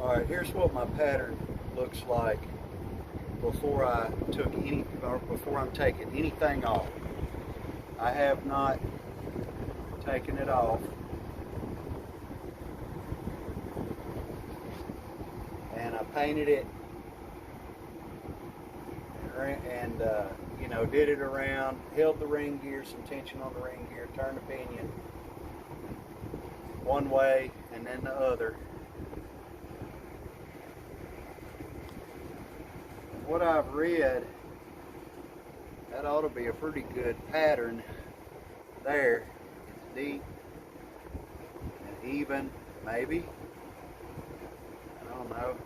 Alright, here's what my pattern looks like before before I'm taking anything off. I have not taken it off. And I painted it and did it around, held the ring gear, some tension on the ring gear, turned the pinion one way and then the other. What I've read, that ought to be a pretty good pattern there. It's deep and even, maybe. I don't know.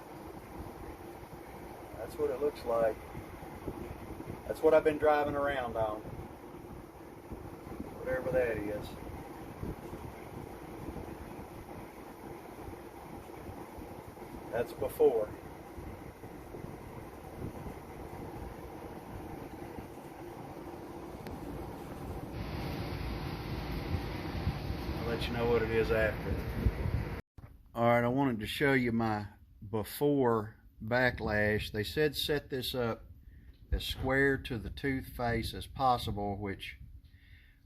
That's what it looks like. That's what I've been driving around on. Whatever that is. That's before. I'll let you know what it is after. Alright, I wanted to show you my before backlash. They said set this up as square to the tooth face as possible, which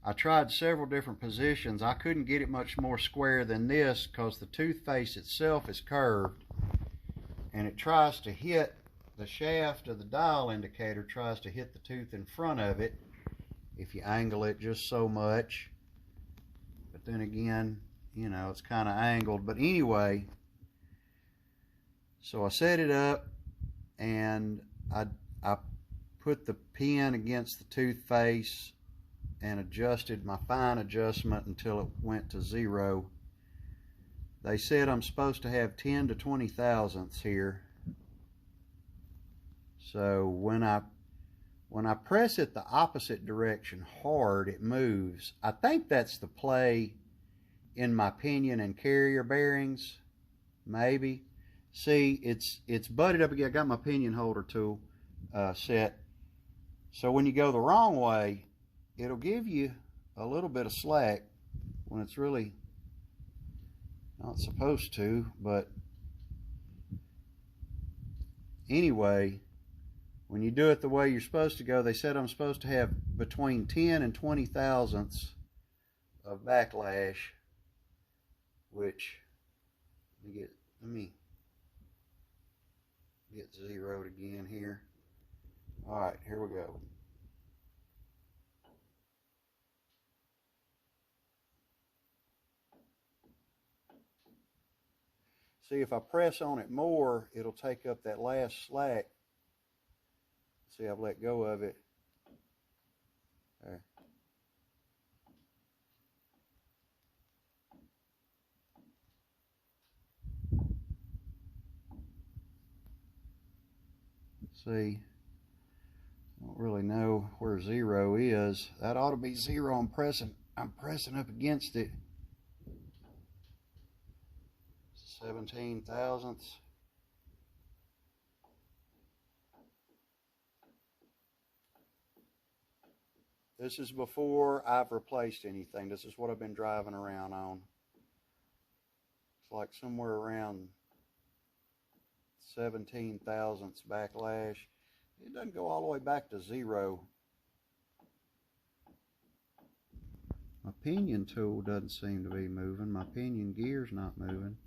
I tried several different positions. I couldn't get it much more square than this because the tooth face itself is curved and it tries to hit the shaft of the dial indicator, tries to hit the tooth in front of it if you angle it just so much. But then again, you know, it's kind of angled. But anyway, so I set it up and I put the pin against the tooth face and adjusted my fine adjustment until it went to 0. They said I'm supposed to have 10 to 20 thousandths here. So when I press it the opposite direction hard, it moves. I think that's the play in my pinion and carrier bearings, maybe. See, it's butted up again. I got my pinion holder tool set. So when you go the wrong way, it'll give you a little bit of slack when it's really not supposed to. But anyway, when you do it the way you're supposed to go, they said I'm supposed to have between 10 and 20 thousandths of backlash, which let me get zeroed again here. All right, here we go. See, if I press on it more, it'll take up that last slack. See, I've let go of it. There. See, I don't really know where 0 is. That ought to be 0. I'm pressing up against it. 17 thousandths. This is before I've replaced anything. This is what I've been driving around on. It's like somewhere around 17 thousandths backlash. It doesn't go all the way back to 0. My pinion tool doesn't seem to be moving. My pinion gear's not moving.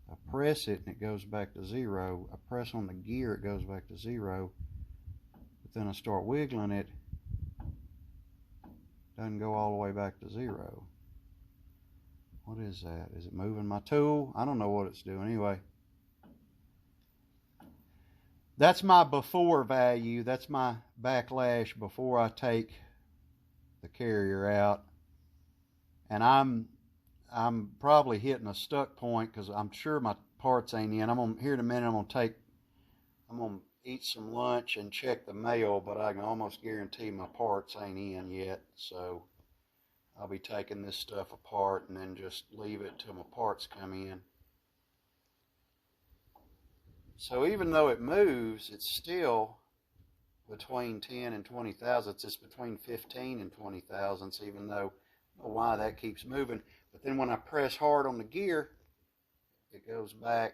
I press it and it goes back to 0. I press on the gear, it goes back to 0. But then I start wiggling it. Doesn't go all the way back to 0. What is that? Is it moving my tool? I don't know what it's doing. Anyway, that's my before value. That's my backlash before I take the carrier out. And I'm probably hitting a stuck point because I'm sure my parts ain't in. Here in a minute I'm gonna eat some lunch and check the mail, but I can almost guarantee my parts ain't in yet. So I'll be taking this stuff apart and then just leave it till my parts come in. So even though it moves, it's still between 10 and 20 thousandths. It's between 15 and 20 thousandths, even though I don't know why that keeps moving. But then when I press hard on the gear, it goes back.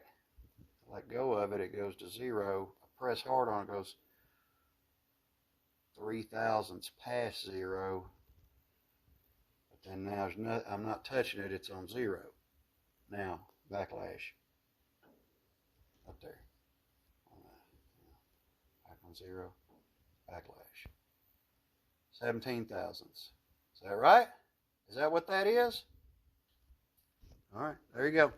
Let go of it, it goes to 0. I press hard on it, it goes 3 thousandths past 0. But then now I'm not touching it, it's on 0. Now, backlash. Up there. Back on 0. Backlash. 17 thousandths. Is that right? Is that what that is? All right, there you go.